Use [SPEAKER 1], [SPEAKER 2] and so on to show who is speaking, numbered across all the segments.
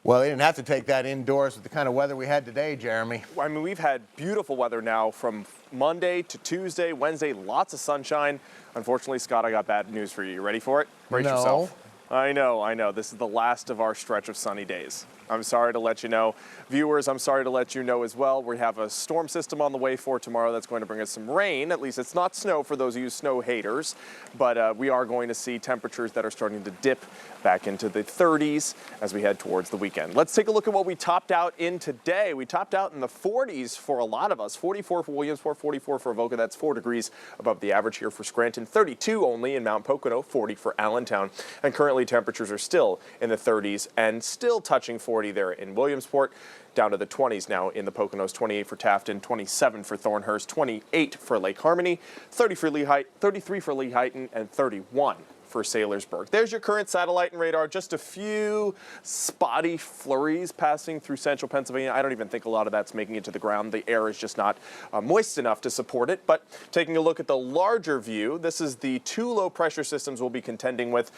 [SPEAKER 1] Well, they didn't have to take that indoors with the kind of weather we had today, Jeremy.
[SPEAKER 2] I mean, we've had beautiful weather now from Monday to Tuesday, Wednesday, lots of sunshine. Unfortunately, Scott, I got bad news for you. You ready for it? Brace yourself. I know. This is the last of our stretch of sunny days. I'm sorry to let you know. Viewers, I'm sorry to let you know as well. We have a storm system on the way for tomorrow that's going to bring us some rain. At least it's not snow for those of you snow haters. But we are going to see temperatures that are starting to dip back into the 30s as we head towards the weekend. Let's take a look at what we topped out in today. We topped out in the 40s for a lot of us. 44 for Williamsport, 44 for Avoca. That's 4 degrees above the average here for Scranton. 32 only in Mount Pocono, 40 for Allentown. And currently temperatures are still in the 30s and still touching 40 there in Williamsport, down to the 20s now in the Poconos. 28 for Tafton, 27 for Thornhurst, 28 for Lake Harmony, 33 for Lehighton, and 31 for Saylorsburg. There's your current satellite and radar. Just a few spotty flurries passing through central Pennsylvania. I don't even think a lot of that's making it to the ground. The air is just not moist enough to support it. But taking a look at the larger view, this is the 2 low pressure systems we'll be contending with.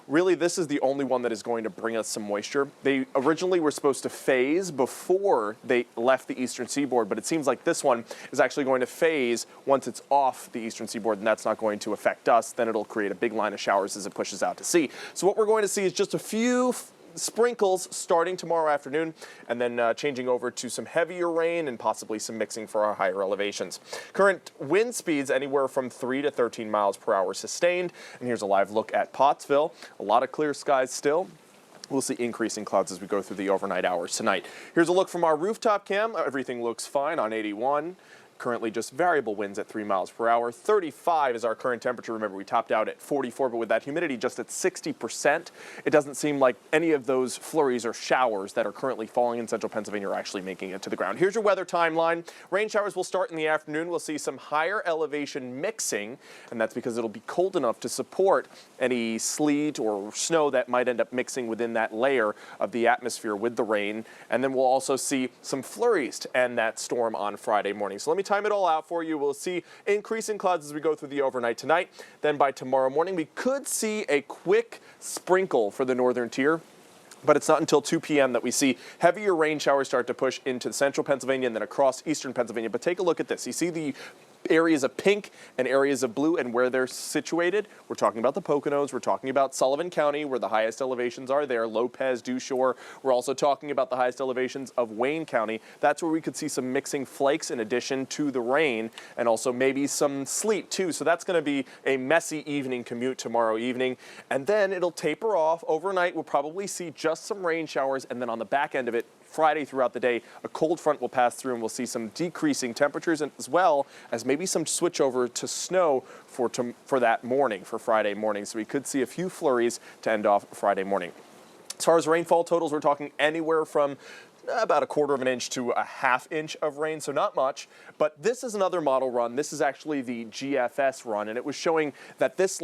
[SPEAKER 2] Really, this is the only one that is going to bring us some moisture. They originally were supposed to phase before they left the eastern seaboard, but it seems like this one is actually going to phase once it's off the eastern seaboard, and that's not going to affect us. Then it'll create a big line of showers as it pushes out to sea. So what we're going to see is just a few sprinkles starting tomorrow afternoon, and then changing over to some heavier rain and possibly some mixing for our higher elevations. Current wind speeds anywhere from 3 to 13 miles per hour sustained. And here's a live look at Pottsville. A lot of clear skies still. We'll see increasing clouds as we go through the overnight hours tonight. Here's a look from our rooftop cam. Everything looks fine on 81. Currently just variable winds at 3 miles per hour. 35 is our current temperature. Remember, we topped out at 44, but with that humidity just at 60%, it doesn't seem like any of those flurries or showers that are currently falling in central Pennsylvania are actually making it to the ground. Here's your weather timeline. Rain showers will start in the afternoon. We'll see some higher elevation mixing, and that's because it'll be cold enough to support any sleet or snow that might end up mixing within that layer of the atmosphere with the rain. And then we'll also see some flurries to end that storm on Friday morning. So let me time it all out for you. We'll see increasing clouds as we go through the overnight tonight. Then by tomorrow morning, we could see a quick sprinkle for the northern tier. But it's not until 2 p.m. that we see heavier rain showers start to push into central Pennsylvania and then across eastern Pennsylvania. But take a look at this. You see the areas of pink and areas of blue and where they're situated. We're talking about the Poconos. We're talking about Sullivan County, where the highest elevations are there. Lopez, Dewshore. We're also talking about the highest elevations of Wayne County. That's where we could see some mixing flakes in addition to the rain, and also maybe some sleet too. So that's going to be a messy evening commute tomorrow evening. And then it'll taper off. Overnight, we'll probably see just some rain showers, and then on the back end of it, Friday throughout the day, a cold front will pass through and we'll see some decreasing temperatures, as well as maybe some switch over to snow for that morning, for Friday morning. So we could see a few flurries to end off Friday morning. As far as rainfall totals, we're talking anywhere from about 1/4 of an inch to a 1/2 inch of rain, so not much. But this is another model run. This is actually the GFS run, and it was showing that this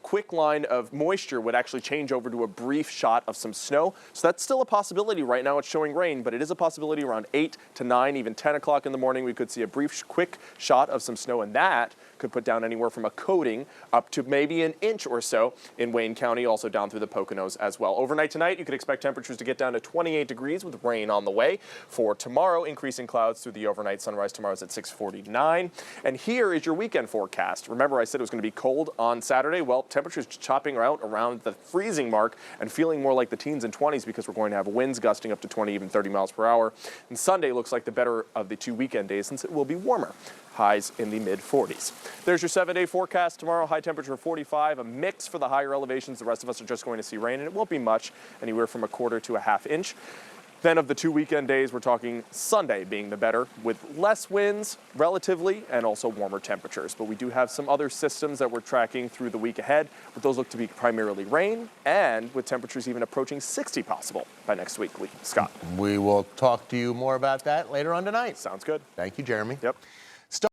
[SPEAKER 2] quick line of moisture would actually change over to a brief shot of some snow. So that's still a possibility. Right now it's showing rain, but it is a possibility around 8 to 9, even 10 o'clock in the morning. We could see a brief, quick shot of some snow, and that could put down anywhere from a coating up to maybe an inch or so in Wayne County, also down through the Poconos as well. Overnight tonight, you could expect temperatures to get down to 28 degrees with rain on the way. For tomorrow, increasing clouds through the overnight. Sunrise tomorrow is at 6:49. And here is your weekend forecast. Remember, I said it was going to be cold on Saturday. Well, temperatures chopping out around the freezing mark and feeling more like the teens and 20s, because we're going to have winds gusting up to 20, even 30 miles per hour. And Sunday looks like the better of the 2 weekend days, since it will be warmer. Highs in the mid-40s. There's your 7-day forecast tomorrow. High temperature 45, a mix for the higher elevations. The rest of us are just going to see rain, and it won't be much, anywhere from 1/4 to a 1/2 inch. Then of the 2 weekend days, we're talking Sunday being the better, with less winds relatively and also warmer temperatures. But we do have some other systems that we're tracking through the week ahead, but those look to be primarily rain, and with temperatures even approaching 60 possible by next week. Scott.
[SPEAKER 1] We will talk to you more about that later on tonight.
[SPEAKER 2] Sounds good.
[SPEAKER 1] Thank you, Jeremy.
[SPEAKER 2] Yep.